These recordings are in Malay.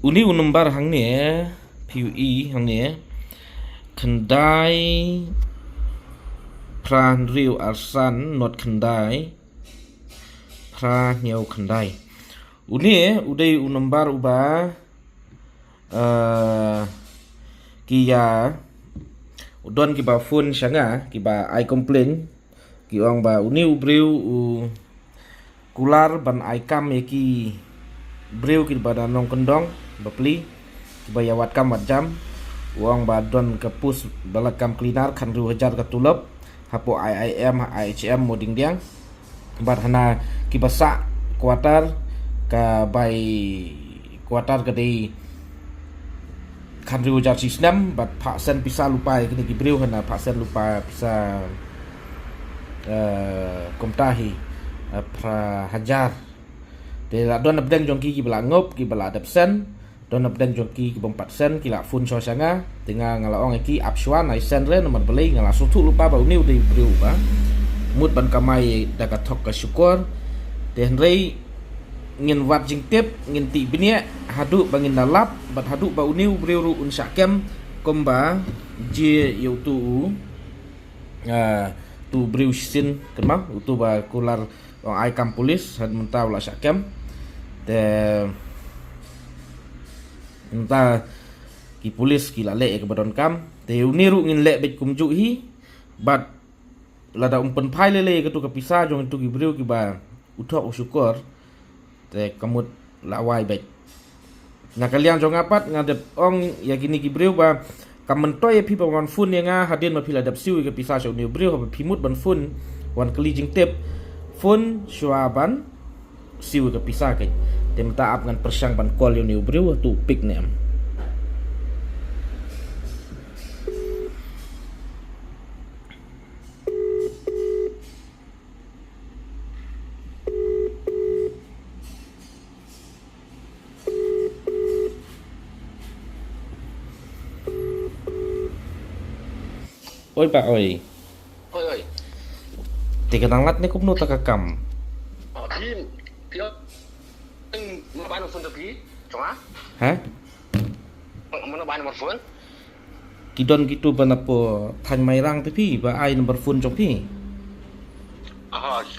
Uni unumbar hang ni PUE hang ni Kendai Pran Riu Arsan not Kendai Pra Nyau Kendai Uni udai unumbar uba Kia Udon kiba phone syanga kiba I complain ki ong ba uni ubriu kular ban I kam ki briu ki ba danong kendong bapli ki ba yawat kam wat jam uang ba don ke pus balakam klinar kan ru hajar ka tulop hapo IIM IHM moding diang bat hana ki basa kuatar ka bai kuatar ka dei kan ru hajar sistem bat paksen pisa lupai kini ki briu hana paksen lupa pisa komtahi pra hajar de la don abdeng jongki ki bala ngop ki bala adapsen don abdeng jongki ki bompat sen ki la fun so sanga tinga ngala ong ki apswan ai sen re nomor beli ngala sutu lupa ba uni udah briu ba mut ban kamai daga thok ka syukur de rei ngin wat jing tip ngin ti binia hadu bangin dalap bat hadu ba uni briu ru un syakem komba je yotu tu briu sin kemah utu ba kular ong ai kam polis had mentau la syakem de entah ki polis ki la le ke badon kam te uniru ngin le bet kumju hi bat lada umpen pai le ke tu ke pisa jong tu ki briu ki ba uthok syukur te kamut la wai bet ngakalian jong apat ngadep ong ya kini ki briu ba kamentoy pi pawan fun yang hadin ma pila dap siu ke pisa so ni briu ha pimut ban fun wan keli jing tip fun syuaban siu ke pisa ke tem taap ngan persang ban kol yo ni briu tu pik nem oi pak oi Oi. tiga nanglat ni kumno takakamพี่มาบ้านมาฝนตะพี่จงอ่ะ ha มาบ้านมาฝน kidon gitu banapo than mai rang te pi ba ai number phone jong pi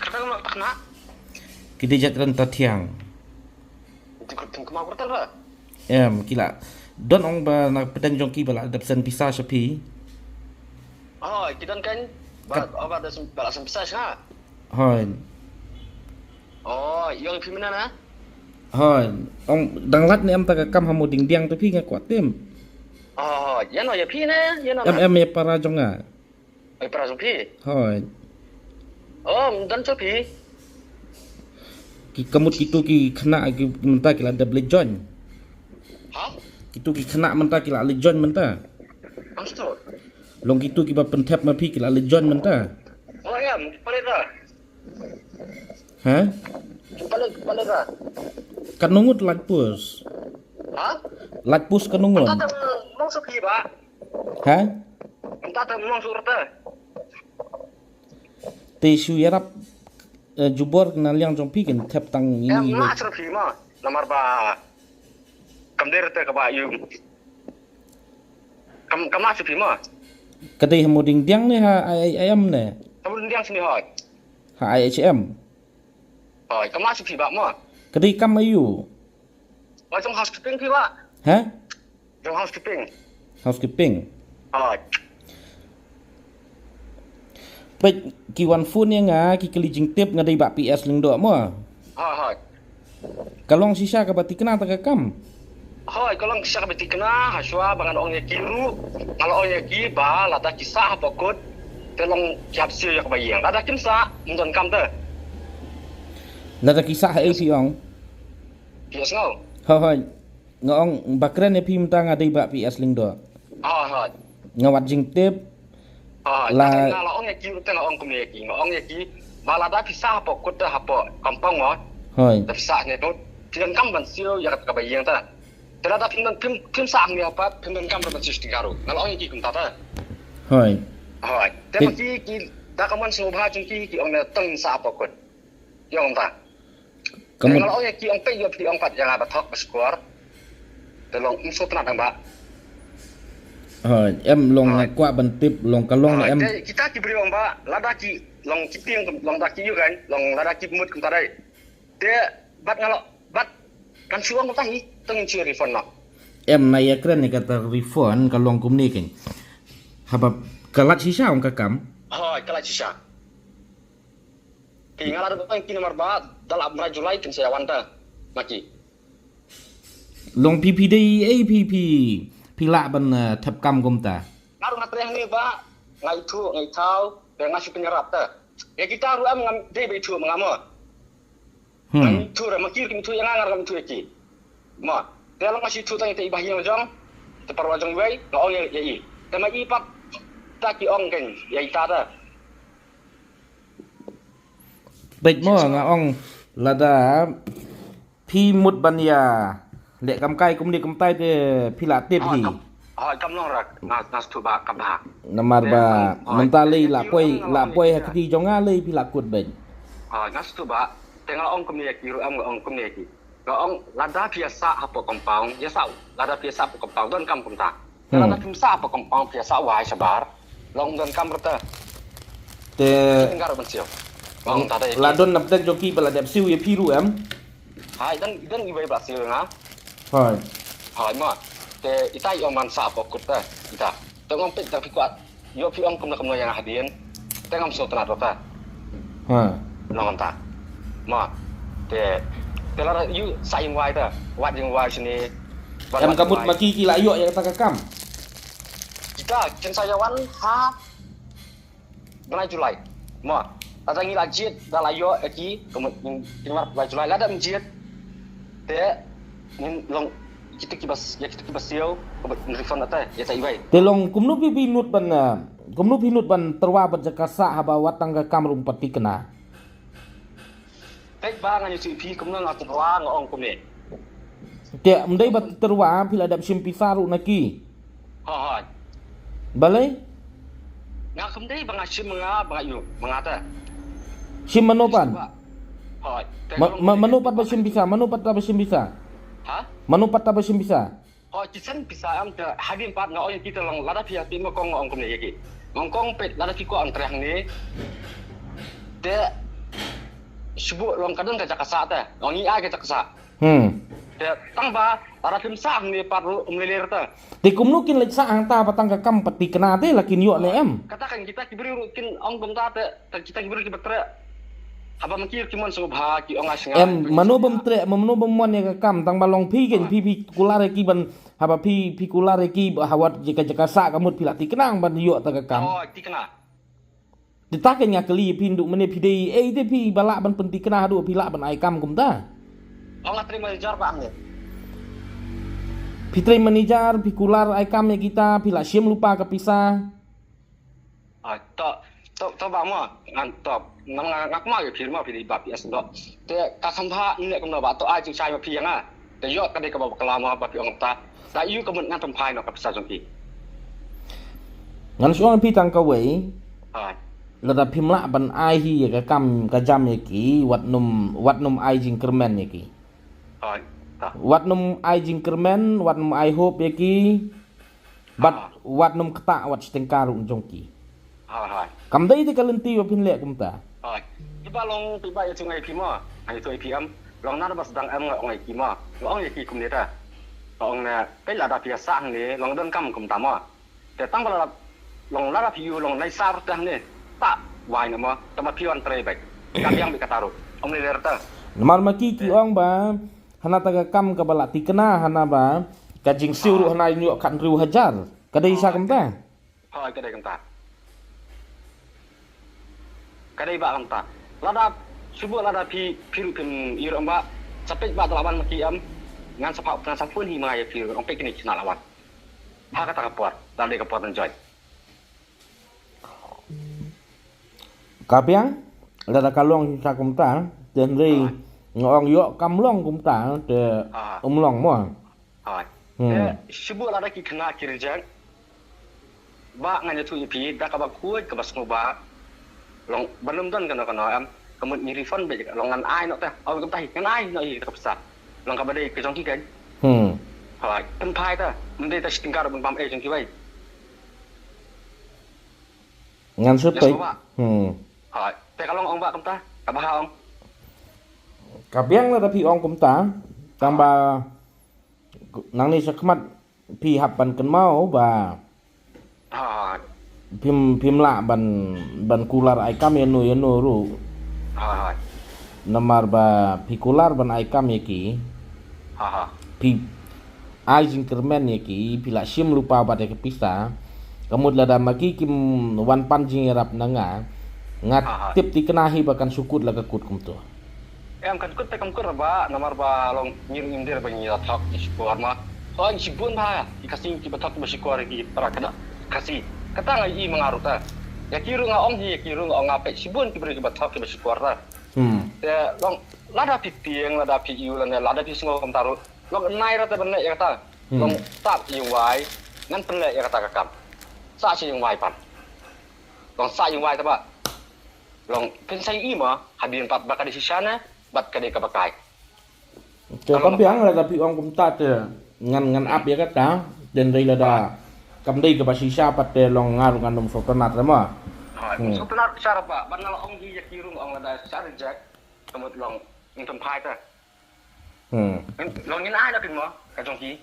kata nak tak nak kide jatran ta thiang tim kemau kertas lah kila don ong ba na pedang jong ki bala adapsen pisa sapi kita kan apa ada balasan besar sah hoi yang pi mana na hoi ong danglat ni am takakam hamu ding diang te pi ngakwa tem yan ya pi na yan ya para jonga para jong pi hoi dan so pi ki kamut kitu ki khana ki menta kila double join kitu ki khana menta kila le join menta Asto long kitu ki ba pentep ma pi kila le join menta ya paling dah ha paling dah kanungut latpus latpus kanungut tak mong so pi ba ha tak mong so rata te shu yarap jubor na liang jong pi kan tep tang ini mak so pi ma nomor ba kamder te ka ba yu kam mak so pi ma kadai hamu ding diang ne ha ayam ne kamu diang sini hoi ha IHM kam mak so pi ba ma kadai kam ayu trong housekeeping pi ba ha trong housekeeping housekeeping pek ki wan phone yang ki keli jing tip ngadai ba PS ling do mo kalong sisa ka bati kena takakam kalau kisah beti kena haswa bangan ong ya kiru kalau ong ya ki ba lata kisah pokot telong siap siu ya kebayang lata kimsa mundon kam te lada kisah ai pi ong yes ngau hoi ngong bakren ne pi mta ngadai ba PS ling do ngawat jing tip la kalau ong ya kiru te ong kum ya ki ong ya ki ba lata kisah pokot te hapo kampong mo hoi ta kisah ne to tiang kam ban siu ya kebayang ta terada pim sang ni apa pim kam ban siu stigaru kalau ong ya ki kum ta hoiแต่เมื่อกี้ถ้าคำว่าโซภาจงกี้องเนี่ยตั้งสาปกดยองตา Kamu kalau yang ki ong pe yo pli ong pat yang apa tok skor te long so tna ba em long kwa ban tip long kalong em kita ki beri ong ba lada ki long kiting long da ki yu kan long lada ki mut kum ta dai te bat ngalo bat kan suang ta hi teng chi refund no em na ya kren ni kata refund kalong kum ni ken haba kalat sisa ong kakam hoi kala chi sha ki ngala da ki nomor ba dal abra julai kin saya wanta maki long pp dei app pila ban thap kam kum ta ngaru ngatre ni ba ngai thu ngai thau pe ngasi penyerap ta ya kita ru am ngam de be thu mangamo thu ra makir kin thu yang ngar ngam thu ki ma te long ngasi thu ta te ibah yang jong te parwa jong wei lo ong ye i te ma i pat ta ki ong ken ye ta ta bek mo nga ong lada pi mut ban ya le kam kai kum ni kum tai te pila tip hi kam long rak nas thu ba kam ha namar ba mentali la poi hakti jonga le pila kut ben nas thu ba tengah ong kum ye ki ru am ong kum ye ki ko ong lada biasa hapo kompang ya sau lada biasa hapo kompang don kam kum ta lada kim sa hapo kompang biasa wai sabar long don kam rata te ngar ban siu ong ta dai la don nap tek joki bala dep siu ye pi ru em hai dan i wei ba siu nga hoi ma te itai ong man sa hapo kut ta ita tengong pit ta pi kwat yo pi ong kum na kum yang hadien tengom so tna ta long ta ma te lara yu sa yung wai ta wat yung wai sini em kabut maki ki la yo ya ta kakam kita ken sayawan ha bulan Julai ma ada ngi lajit da la yo aki kemudian bulan Julai la da mjit te nin long kita kibas yo kemudian refund ata ya ta ibai te long kumnu pi nut ban terwa ban jakasa haba watang kakam rum pati kena tek ba ngan yu pi kemudian ngat wa ngong kum ni te mdai bat terwa pila dap sim pisaru naki ha balai nga kemudian bang asim nga bang yu mangata sim manopan ha manopat ba sim bisa manopat ba sim bisa ha manopat ba sim bisa kisan bisa am te hadin pat nga oy kita long lada pia ti mo kong ngong kum ni yaki ngong pet lada ki ko ang treh ni te subuh long kadang ka jakasa ta ngong i a ka jakasa te tang ba lada kim sa ni pat umleler ta ti kumnu kin lek sa ang ta patang kakam pati kena te lakin yo ne em katakan kita kibri rukin ong kum ta te kita kibri ki betre haba makir ki mon so bha ki ong asnga em manobam tre manobam mon ya kakam tang balong pi ken pi kulare ki ban haba pi kulare ki hawat jika jakasa kamut pila ti kenang ban yo ta kakam ti kena ditaken nga kali pindu mene pidei te pi balak ban penti kena hadu pila ban ai kam kum ta ong terima jar ba amne Pitri manajar pikular ai kam ya kita pila sim lupa kepisah to ba mo ngan top nang ngak ma ye phir ma phi ba pi as do te ka sam pha ni le kum no ba to ai chu chai ma phi yang a te yo ka de ka ba kala ma ba pi ong ta da yu ka mun ngan tom phai no ka pisa jong pi ngan suang pi tang ka wei ai lada pimla ban ai hi ya kam ka jam ya ki wat num ai jingkermen ya ki ai ta wat num ai jingkermen wat num ai hop ya ki bat wat num kata wat stengkaru jong ki hai kam dai te kalenti wa pin le kum ta ai iba long pi ba ya chu ngai pi ma ai to pi am long na ba sedang am ngai pi ma long ye ki kum ni ta long na pe la da pi sa ang ni long don kam kum ta ma te tang ba la long la da pi yu long nai sa ru ta ni ta wai na ma ta ma pi on tre ba ka yang bi kataru ong ni ler ta namar maki ki ong ba hana ta kam ka bala ti kena hana ba ka jing siu hana nyu kan riu hajar kadai sa kum ta hai ka dai kam ta kadai ba lam ta lada subuh lada pi ru pin ir amba sapek ba lawan maki am ngan sapa ngan sapun hi ma ya pi ong pe kini china lawan ha ka ta ka puat dal ka puat enjoy kapiang lada kalong sa kum ta ten ri ngong yo kam long kum ta te long mo hai subuh lada ki kena kirjang ba ngan tu pi da ka ba kuat ka bas ngoba long belum don kana am kemudian ni refund be long ngan ai no ta au kam ta ngan ai no i ka pesa long ka ba dei ke jong ki kan Hai, tempai ta. Mende ta setingkar bang bam jeng kiwai. Ngan Ya sepai. semua. Hai, te kalau ong ba kamta, kabah ong. Kabiang lah tapi ong kumta tambah nang ni sakmat pi hapan ken mau ba Hai, phim lạ ban kular ai kam yenu ru hai, namar ba pi kular ban ai kam ki hai. pi ai jingkermen ki pila sim lupa ba de pista kamud lada maki kim wan pan jing rap nanga ngat tip ti kenahi bakan sukut la kut kum tu Em kan kut te kam kut ba namar ba long nyiring indir ba nyi atak ispor ma. Oh sibun ba dikasih ki batak ba sikor ki para kada. Kasih. Kata ngai i mengaruh ta. Ya kiru nga ong hi kiru nga ong ape sibun ki beri ki batak ki ba sikor ta. Ya long lada pi tieng lada pi iu lada pi singo kam taru. Long nai ra ta benek ya kata. Long tak yung wai ngan pelek ya kata kakam. Sa si yung wai pan. Long sa yung wai ta ba. Long pensai i ma hadin pat ba ka di sisana bat ka di ka bakai. kabiang lah tapi ong kumta te ngan ap ya kata dan dai lada kam dai ke basisa pat te long ngaru ngandum sultanat ma So benar cara ba banal ong hi ya kiru ong lada cara jack kamut long ng tempai ta. Long in ai na pin mo ka jong ki.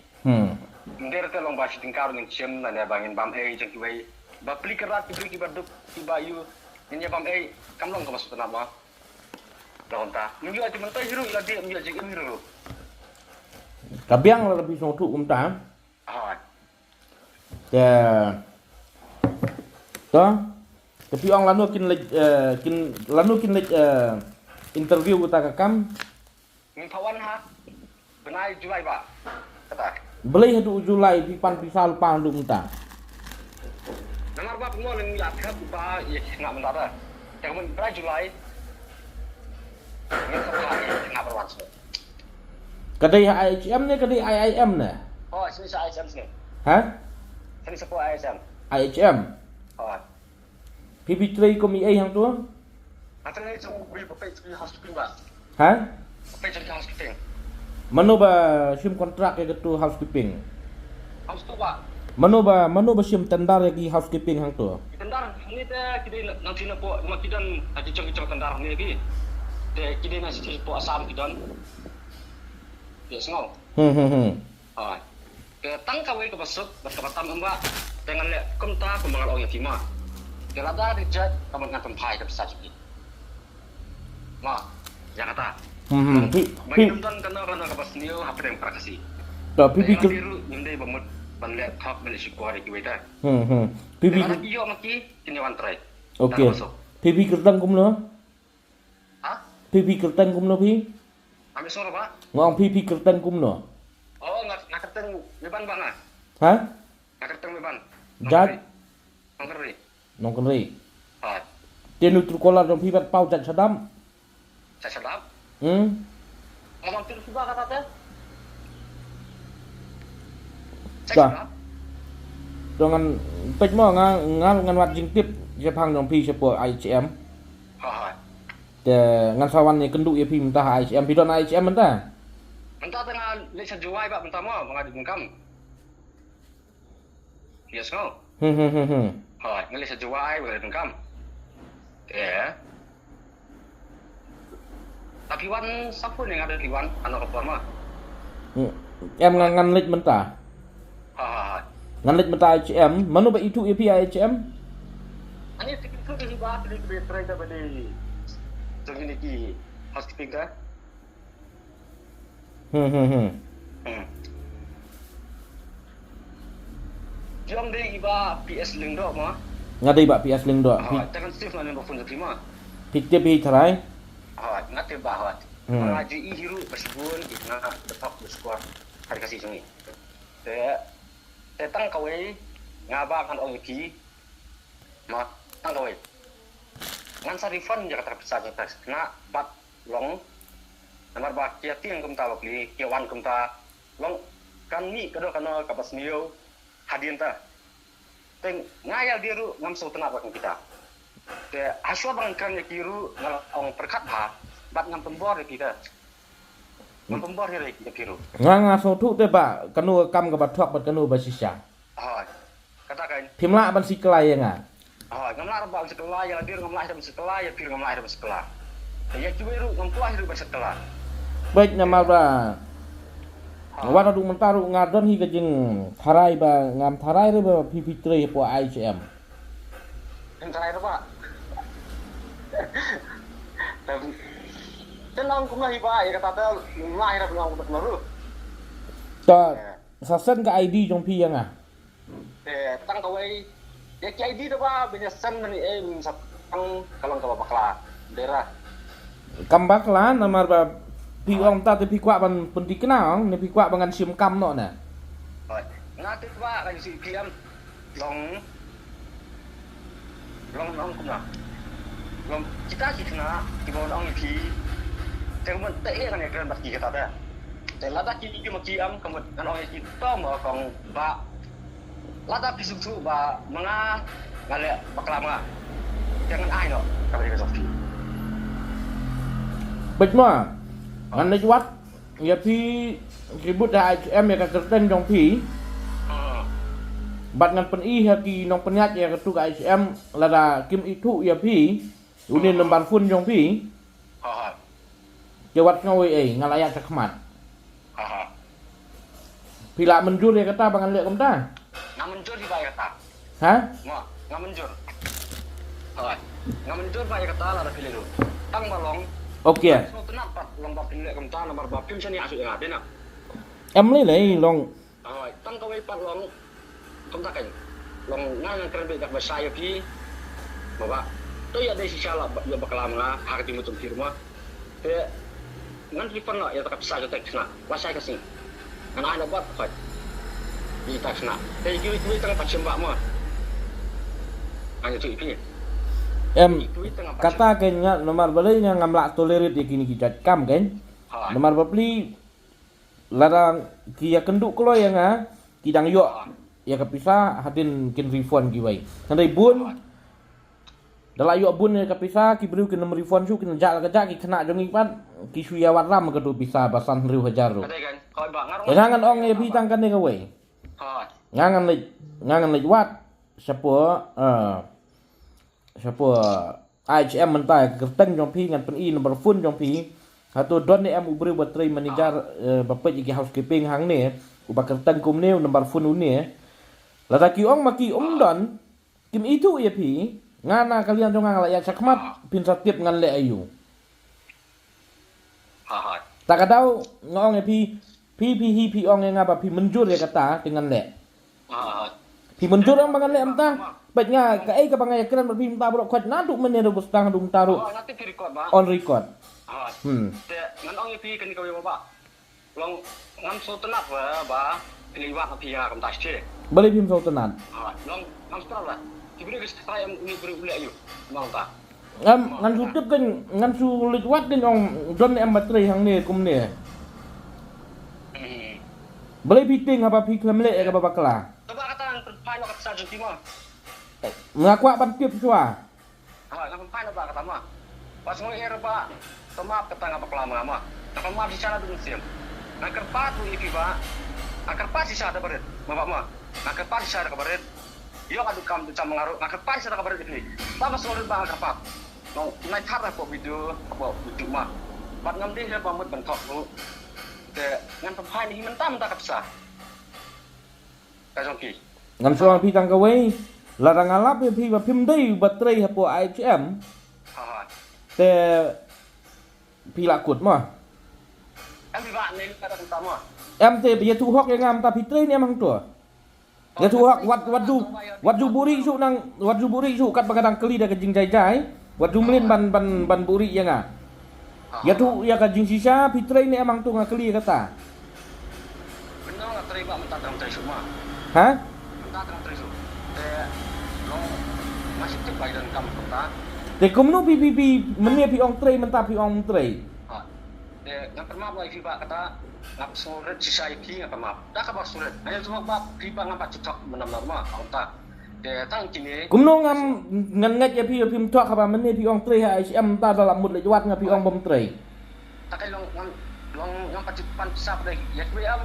Ndere te long ba si tingkar ng chem na ne bangin bam jeng ki wei. Ba pli kerat ki bri ki baduk ki ba yu. Ini bam kam long ka masuk tanah ma. Dahon ta. Minggu aja mentai hiru ila dia minggu aja hiru. kabiang lah tapi song tu kumta Hai. te to tapi ong lanu kin lek interview kita kakam Ng pawan ha. Benai Julai ba. Kata. beli hadu Julai pipan pisal pan du kumta Namar ba mo ng yak ka ba ya ngak mentara. Yang men benai Julai. Ng sampai ngak berwan so. kadai IHM ne kadai IIM ne Oh, sini sa ISM sini. ha Sini sa po ISM. IHM Oh. PP3 ko mi ai hang tu Nanti ni cuma beri papai cuma housekeeping ba. ha Papai jadi housekeeping. mano ba sim kontrak ya tu housekeeping Housekeeping ba. mano ba sim tendar lagi housekeeping hang tu Tendar ni te kita nanti na po makidan aja cong tendar ni lagi. Te kita na si po asam kidan. Ya sengau. Ah. Ke tang kawai ke besuk berkatam amba dengan le kumta kumangal ong yatima. Ke lada dijat kaman ngan tempai ke besar juga. Ma, yang kata. Bagi nonton kana ke besniu hapre yang prakasi. tapi Ke biru nyundai bamut banlet hak Malaysia kuari ki weda. pipi Kalau iyo maki kini wan try. okey pipi kertang kum lo Ha? pipi kertang kum lo pi Ambil suara ba? ngong pipi kertang kum lo Oh, ngaketeng beban bang ah. ha Ngaketeng beban. jat Ngeri. nong kenri Ha. tenu trukola dong pipat pau jat sadam Saya sedap. Ngomong terus juga kata teh. Saya Dah. sedap. dengan pej mo ngan wat jing tip je phang dong pi sepo IHM Ha. te ngan sawan ni kenduk ye pi mentah IHM pi don IHM mentah Mentah tengah lek sejuai pak mentah mau mengadu bungkam. Yes no. Ha, ngelih sejuai mengadu bungkam. Ya. Tapi wan siapa yang ada di wan anak kapal mah? em ngan lek mentah Ha. ngan lek mentah IHM mano ba itu ye pi IHM Ani tikit di ba di betre da bade. Jangan ni housekeeping dah. Jom deh iba PS lingdo mah. ngadai ba PS ling do Jangan Steve nak nelfon jadi mah. pikir bi tarai Ngate bahawat. Mengaji hiru bersibun kita tetap bersuara hari kasih sini. Tang kawai ngabakan orang ki. Mah tang kawai. Ngan sarifan jaga terpisah jaga kena bat long. Namar ba kia tiang kumta bakli kia wan kumta long kan ni kado kana kapas niu hadin ta. Teng ngayal diru ngam so tenap bakang kita. Te aswa bangkan ya kiru ngal ong perkat ha bat ngam pembor kita. มันผมบอกเลยya piru nganga so thu te ba kanu kam ka ba thok ba kanu ba sisa katakan phimla ban siklai nga ngamlah rabak sekolah ya bir ngamlah dalam sekolah ya bir ngamlah dalam sekolah ya cuiru ngampuah hidup sekolah baik nama ba wada du mentaru ngadon hi ka jing tharai ba ngam tharai re ba phi po ICM yang terakhir pak tenang kumlah hiba ya kata tel lahir belum baru ta sa sen ka ID jong phi nga tang kawai ya ki ID tu pak banyak sen ni min sat tang kalau ka bakla daerah kambak la nama ba phi ong ta te phi kwa ban penting kenal ni phi kwa bangan sim kam no na ngati pak kan si PM long kumlah long kita kena di bawah orang itu Jangan tak kan yang bagi kata dah. Lada kini maki am kemudian orang itu mau kong ba lada bisu ba menga ngale baklama. Jangan ai no kalau dia sofi. Betma. Ngan le wat ya phi ribut da ICM ya ka kerten jong phi. Bat ngan pen I ha ki nong penyat ya ketu ka ICM lada kim itu ya phi. Unin lembar fun jong phi. Jawat ngawi ngalayak cakmat. Pila menjur ya kata bangan lek kamta. Ngamenjur di bayar kata. Ha? Ngamenjur. Ngamenjur bayar kata lah pilih tu. Tang balong. Okey. So kenapa long bapin lek kamta nomor bapin sini asuk yang ada nak. Em lấy long. Tang kawai pat long kamta kan. Long nang keren bedak basaya pi. Bapa. Tu ya desi salah ya bakalam nga hak di mutum firma. Ngan telefon lah ya tak bisa ke teks nak wasai ke sini ngan ada buat kot di teks nak jadi duit tengah pacem mbak mah hanya tu ipinya Em kata kenya nomor beli yang ngamlak tolerit ikini kita kam kan nomor beli larang kia kenduk kalau yang kidang yo ya kepisah hadin kin refund giwai nanti bun dalam yuk bun ya kapisa ki beriu ki nomor refund su ki najak kejak ki kena jong ipat ki suya waram ke tu bisa basan riu hajar ru. Jangan ong ye bitang kan ni kawai. Ngangan lej wat siapa ICM mentai kerteng jong pi ngan pen I nomor fun jong pi hatu don ni em ubri buat trai manager bapak iki housekeeping hang ni ubah kerteng kum ni nomor fun ni lada ki ong maki don kim itu ye pi ngana kalian dong ngalayak cakmat pin satip ngan le ayu. Tak kadau ngong pi ong yang apa pi menjur ya kata dengan le. Pi menjur ang bangan le amta. Baik nga ka ka bangaya kran pi mta bro kwat naduk menero bustang dum taru. Nanti di record ba. On record. Ngan ong pi kan kau ba. Long ngam so tenap ba piliwat pi ya kam tasje. Beli pim so tenan. Long ngam setelah Kibri ke saya ini beri ayu, mau tak? Ngan sutup kan ngan sulit wat kan ong don em baterai hang ni kum ni. Beli piting apa pi klemle ka babakla. Coba kata perpai nak kata jadi mah. Mengaku ban tip sua. Nak perpai nak kata mah. Pas mulai era pak, temap kata ngapa kelama mah. Nak maaf di sana dulu siam. Nak kerpat tu iki pak. Nak kerpat di sana berit, bapak mah. Nak kerpat di sana kabaret. Yo adu kam macam mengaruh nak kepai sana kabar ini. Tama solid bang kapak. No, naik thar apa video apa video mah. Bat ngam dia pamut bentok tu. Te ngan pempai ni mentam tak bisa. Kajong ki. Ngam suang pi tang kawai larang alap pi ba pim dei baterai hapo ICM. Te pi lakut mah. Em bi ba ni kata utama. Em te bi tu hok yang ngam ta pi trai ni emang tu. Ya tu hak wat buri su nang wat buri su kat bagadang keli dah kejing jai wat melin ban buri ya nga ya tu ya kejing sisa pitrai ni emang tu nga keli kata benar nak terima mentah dalam teri semua ha mentah dalam teri semua lo masih cepat dan kamu kata te kumnu pi menia pi ong trai mentah pi ong trai yang pertama lagi pak kata ngap surat sisa iki ngapa maaf dah kabar surat hanya cuma bab pipa ngapa cocok benar-benar mah tak tang kini kumno ngam ngat ya pi mtua ka ba menia pi ong trai ha ICM ta dalam mud le jawat nga pi ong bom trai tak long long yang pan pisah pada ya kuya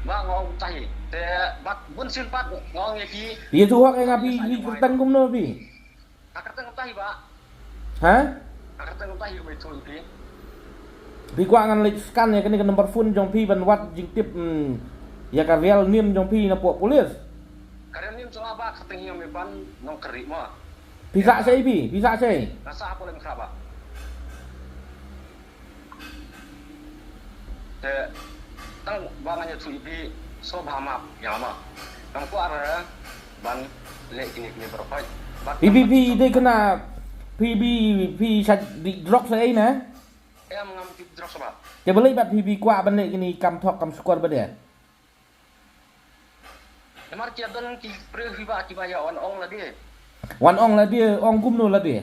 ba ngau tahi te bat bun sin pat ngau ngeki Iya tu hak yang pi kertan kumno pi. kakatan ngau tahi ba Ha? kakatan ngau tahi betul pi Pi kwa ngan lek scan ya kini ke nomor phone jong pi ban wat jing tip ya ka real nim jong pi na po polis. karena ni cuma ba katengi ngam ban nong keri mo Bisa saya pi, bisa saya. rasa apa lem keraba te tang bangannya tu ibi so bhamap ya ma nang ku ara ban lek kini berapa Pi dia kena pi di drop saya na. em ngam ti drop sobat Dia boleh bat pi kwa ban lek kini kam thok kam skor ba dia. emar kia don ki pre hiba ki ba ya on ong la dia Wan ong lah dia, ong kumno lah dia.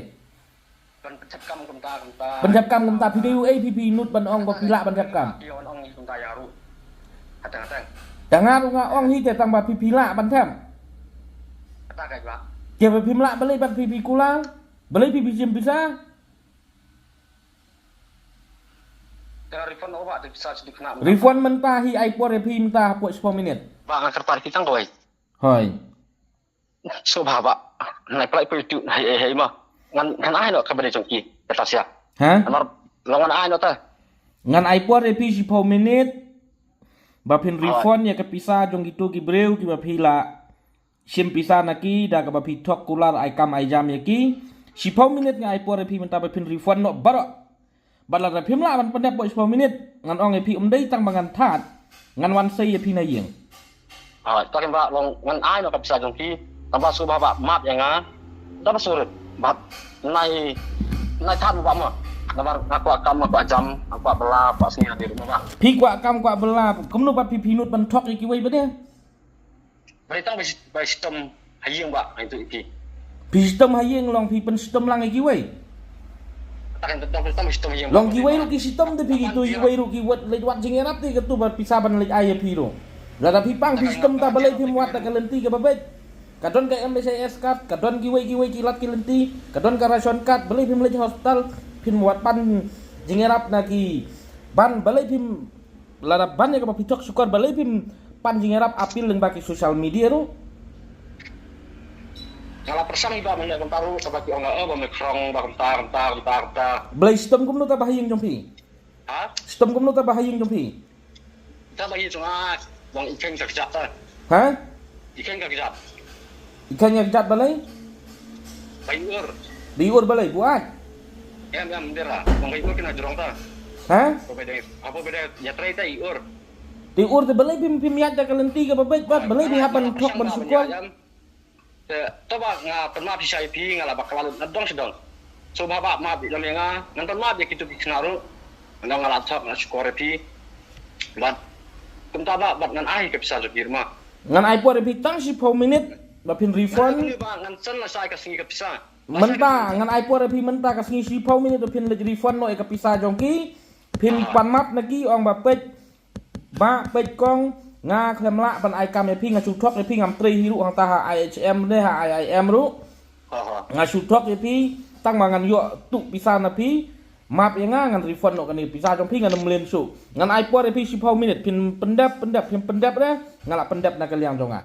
ban pencap kam ta Penjap kam kem ta video pi nut ban ong ba pila penjap kam. ki on ong ni ta ya ru hatang Jangan nga ong hi te tang ba pi pila ban tham. kata kai ba Dia ba pi mla boleh bat pi kulang. Boleh pi jim bisa. tengah refund obat tu bisa sedikit kena Refund mentah hi iPod pi mentah po 10 minit. ba ngan kertas kita kau ai Hoi. so ba ba nai plai pe tu hai ma ngan ai no ka bade jongki kata sia Ha? amar longan ai no ta Ngan iPod pi 10 minit. Ba pin refund ya ke pisa jong gitu ki breu ki ba pila. Sim pisa naki da ka ba pi tok kular ai kam ai jam ya ki. 10 minit nga iPod pi mentah ba pin refund no barok. Bala da pim la ban pendap bo 10 minit. Ngan ong pi dei tang bangan that. Ngan wan sei pi na yeng. ta kan ba long ngan ai no ka bisa jongki tambah su ba ba map yang nga dapat surat ba nai that ba ma nabar aku aku jam aku bela apa sini di rumah ba Pi kwa kam kwa bela. Kumno ba pi pinut ban tok iki wei ba dia. Beritang by sistem hayeng ba itu iki. Pi sistem hayeng long pi pen sistem lang iki wei. Takkan betul betul sistem hayeng. Long ki wei ru ki sistem de pi gitu wei ru ki wat le wat jingerap ti ketu ba pi saban le ai pi ro. La pi pang pi sistem ta balai pi muat ta kalenti ka babet. Kadon ka MBCS card, kadon ki wei kilat ki lenti, kadon ka ration card balai pi melej hospital pin muat pan jingerap na ki ban balai pi la ban ya ka pi tok sukar balai pi pan jingerap apil leng baki sosial media ru. Kalau persan iba men kon taru sabaki ong ba me krong ba kentar. Balai sistem kumno ta bahayeng jompi. Ha? Sistem kumno ta bahayeng jompi. Ta bagi cuma wong ikan ka kejap ta. Ha? Ikan ka kejap. Ikan yang jat balai? Bayur. Diur balai buat. Em dera. Wong bayur kena jorong ta. Ha? Apa beda ya trai ta iur. Diur te balai pim yat ta kalenti ka babet bat balai di hapan tok ban sukol. Coba nga pernah bisa ip ngala bakal nadong sedong. So baba ma bi lamenga ngan ma bi kitu kinaru. Nang ngala tok na skore pi. Bat kumta ba bat ngan ai ke bisa jogir ma. Ngan iPod pi tang 10 minit ba pin refund. Ni ba ngan sen na sai ka singi ke bisa. Menta ngan iPod pi menta ka singi 10 minit ba pin le refund no e ka pisa jongki. Pin pan map naki ong ba pet ba pet kong nga klem la ban ai kam e pi nga chu thok e pi ngam 3 hiru hang ta ha IHM de ha IIM ru. Nga chu thok e pi tang mangan yo tu pisa na pi map yang ngan refund no kan ni pisa jong pi ngan mlen su. Ngan iPod e pi 10 minit pin pendap dah ngala pendap na kaliang jonga.